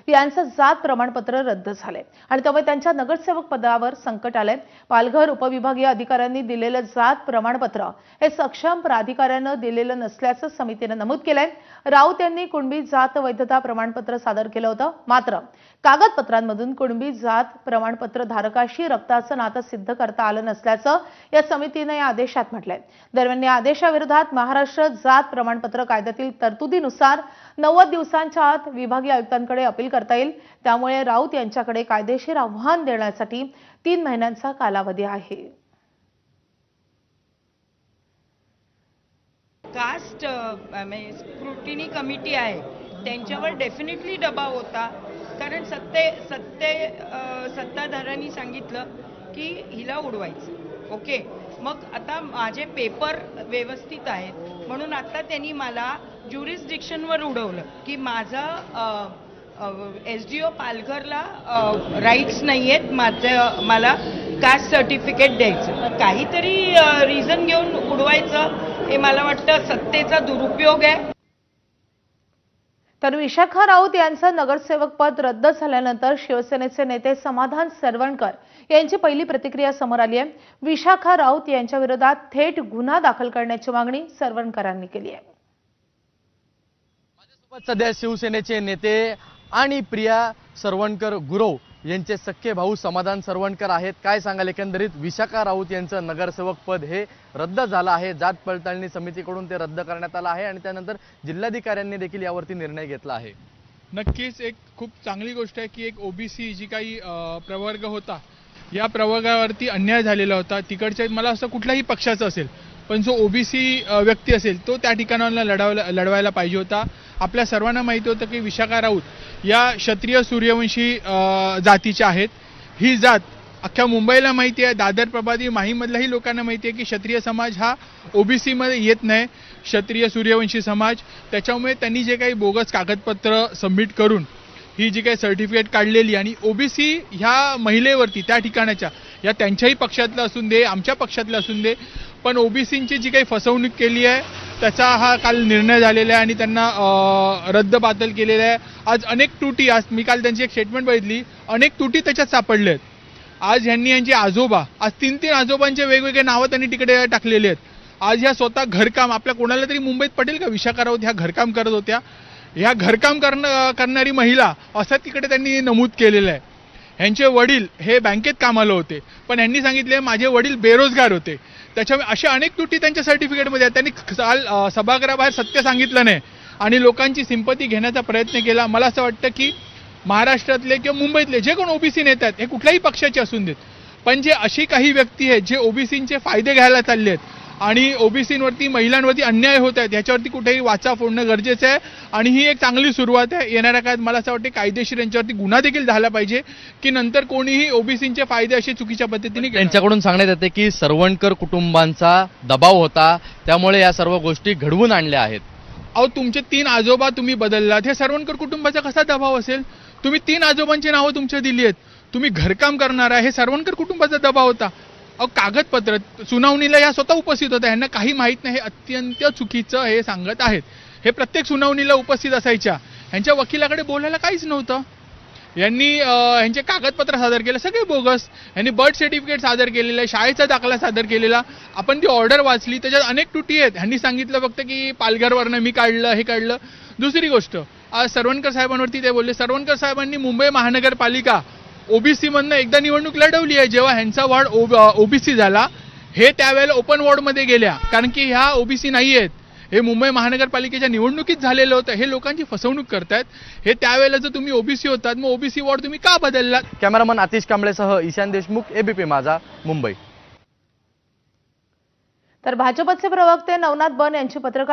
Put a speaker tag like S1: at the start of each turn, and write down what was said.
S1: यांचं जात प्रमाणपत्र रद्द झाले आणि त्यामुळे त्यांच्या नगरसेवक पदावर संकट आले। पालघर उपविभागीय अधिकाऱ्यांनी दिलेलं जात प्रमाणपत्र हे सक्षम प्राधिकाऱ्यानं दिलेलं नसल्याचं समितीने नमूद केलंय। राऊत यांनी कुणबी जात वैधता प्रमाणपत्र सादर केलं होतं, मात्र कागदपत्रांमधून कुणबी जात प्रमाणपत्र धारकाशी रक्ताचं नातं सिद्ध करता आलं नसल्याचं या समितीने या आदेशात म्हटलंय। दरम्यान या आदेशाविरोधात महाराष्ट्र जात प्रमाणपत्र कायद्यातील तरतुदीनुसार 90 दिवसांच्या आत विभागीय आयुक्तांकडे अपील करता येईल। त्यामुळे राऊत यांच्याकडे कायदेशीर आव्हान देण्यासाठी 3 महिन्यांचा कालावधी आहे।
S2: कास्ट स्क्रुटिनी कमिटी आहे त्यांच्यावर डेफिनेटली दबाव होता, कारण सत्ताधाऱ्यांनी सांगितलं की हिला उडवायचं। ओके, मग आता माझे पेपर व्यवस्थित आहेत म्हणून आता त्यांनी मला ज्युरिस्डिक्शनवर उडवलं की माझा SDO पालघरला राईट्स नाही आहेत, मला कास्ट सर्टिफिकेट द्यायचं। काहीतरी रिझन घेऊन उडवायचं हे मला वाटतं सत्तेचा दुरुपयोग आहे।
S1: तर विशाखा राऊत यांचं नगरसेवक पद रद्द झाल्यानंतर शिवसेनेचे नेते समाधान सरवणकर यांची पहिली प्रतिक्रिया समोर आली आहे। विशाखा राऊत यांच्या विरोधात थेट गुन्हा दाखल करण्याची मागणी सरवणकरांनी केली आहे।
S3: माझ्यासोबत सध्या शिवसेनेचे नेते आणि प्रिया सरवणकर गुरव यांचे सख्खे भाऊ समाधान सरवणकर आहेत। काय सांगाल, एकंदरीत विशाखा राऊत यांचं नगरसेवक पद हे रद्द झालं आहे, जात पडताळणी समितीकडून ते रद्द करण्यात आलं आहे आणि त्यानंतर जिल्हाधिकाऱ्यांनी देखील यावरती निर्णय घेतला आहे।
S4: नक्कीच एक खूप चांगली गोष्ट आहे की एक ओबीसी जी काही प्रवर्ग होता, या प्रवर्गावरती अन्याय झालेला होता। तिकडच्या मला असं कुठल्याही पक्षाचं असेल, पण जो ओबीसी व्यक्ती असेल तो त्या ठिकाणाला लढवायला पाहिजे होता। आपल्या सर्वांना माहिती होतं की विशाखा राऊत या क्षत्रिय सूर्यवंशी जातीच्या आहेत। ही जात अख्ख्या मुंबईला माहिती आहे, दादर प्रभादी माहीमधल्याही लोकांना माहिती आहे की क्षत्रिय समाज हा ओबीसी मध्ये येत नाही, क्षत्रिय सूर्यवंशी समाज। त्याच्यामुळे त्यांनी जे काही बोगस कागदपत्र सबमिट करून ही जी काही सर्टिफिकेट काढलेली आणि ओबीसी ह्या महिलेवरती त्या ठिकाणाच्या या त्यांच्याही पक्षातलं असून दे आमच्या पक्षातलं असून दे, पण ओबीसींची जी काही फसवणूक केली आहे त्याचा हा काल निर्णय झालेला आहे आणि त्यांना रद्दबातल केलेला आहे। आज अनेक त्रुटी, आज मी काल त्यांची एक स्टेटमेंट बघितली, अनेक त्रुटी त्याच्यात सापडले आहेत। आज यांनी यांचे आजोबा, आज 3 आजोबांचे वेगवेगळे नावं त्यांनी तिकडे टाकलेले आहेत। आज ह्या स्वतः घरकाम, आपल्या कोणाला तरी मुंबईत पटेल का विशाखा राऊत ह्या घरकाम करत होत्या, ह्या घरकाम करणारी महिला असं तिकडे त्यांनी नमूद केलेलं आहे। ह्यांचे वडील हे बँकेत कामाला होते, पण यांनी सांगितले माझे वडील बेरोजगार होते। त्याच्यामुळे अशा अनेक त्रुटी त्यांच्या सर्टिफिकेटमध्ये आहेत। त्यांनी सभागृहाबाहेर सत्य सांगितलं नाही आणि लोकांची सिंपती घेण्याचा प्रयत्न केला। मला असं वाटतं की महाराष्ट्रातले किंवा मुंबईतले जे कोण ओबीसी नेते आहेत, हे कुठल्याही पक्षाचे असून देत, पण जे अशी काही व्यक्ती आहेत जे ओबीसींचे फायदे घ्यायला चालले आहेत आणि ओबीसींवरती महिलांवरती अन्याय होत आहेत, याच्यावरती कुठेही वाचा फोडणं गरजेचं आहे आणि ही एक चांगली सुरुवात आहे। येणाऱ्या काळात मला असं वाटतं कायदेशीर यांच्यावरती गुन्हा देखील झाला पाहिजे की नंतर कोणीही ओबीसींचे फायदे असे चुकीच्या पद्धतीने
S3: त्यांच्याकडून सांगण्यात येते की सरवणकर कुटुंबांचा दबाव होता, त्यामुळे या सर्व गोष्टी घडवून आणल्या आहेत।
S4: अहो, तुमचे 3 आजोबा तुम्ही बदललात, हे सरवणकर कुटुंबाचा कसा दबाव असेल? तुम्ही 3 आजोबांची नावं तुमच्या दिली आहेत, तुम्ही घरकाम करणारा, हे सरवणकर कुटुंबाचा दबाव होता। अहो, कागदपत्र सुनावणीला या स्वतः उपस्थित होत्या, यांना काही माहीत नाही, हे अत्यंत चुकीचं हे सांगत आहेत। हे प्रत्येक सुनावणीला उपस्थित असायच्या, ह्यांच्या वकिलाकडे बोलायला काहीच नव्हतं। यांनी ह्यांचे कागदपत्र सादर केले सगळे बोगस, यांनी बर्थ सर्टिफिकेट सादर केलेलं आहे, शाळेचा दाखला सादर केलेला, आपण ती ऑर्डर वाचली, त्याच्यात अनेक त्रुटी आहेत। ह्यांनी सांगितलं फक्त की पालघरवरनं मी काढलं, हे काढलं। दुसरी गोष्ट, आज सरवणकर साहेबांवरती ते बोलले, सरवणकर साहेबांनी मुंबई महानगरपालिका ओबीसी मधनं एकदा निवडणूक लढवली आहे, जेव्हा ह्यांचा वॉर्ड ओबीसी झाला, हे त्यावेळेला ओपन वॉर्डमध्ये गेल्या, कारण की ह्या ओबीसी नाही आहेत। हे मुंबई महानगरपालिकेच्या निवडणुकीत झालेलं होतं, हे लोकांची फसवणूक करतायत। हे त्यावेळेला जर तुम्ही ओबीसी होतात, मग ओबीसी वॉर्ड तुम्ही का बदललात?
S3: कॅमेरामन आतिश कांबळेसह ईशान देशमुख, ABP माझा, मुंबई।
S1: तर भाजपचे प्रवक्ते नवनाथ बन यांची पत्रकार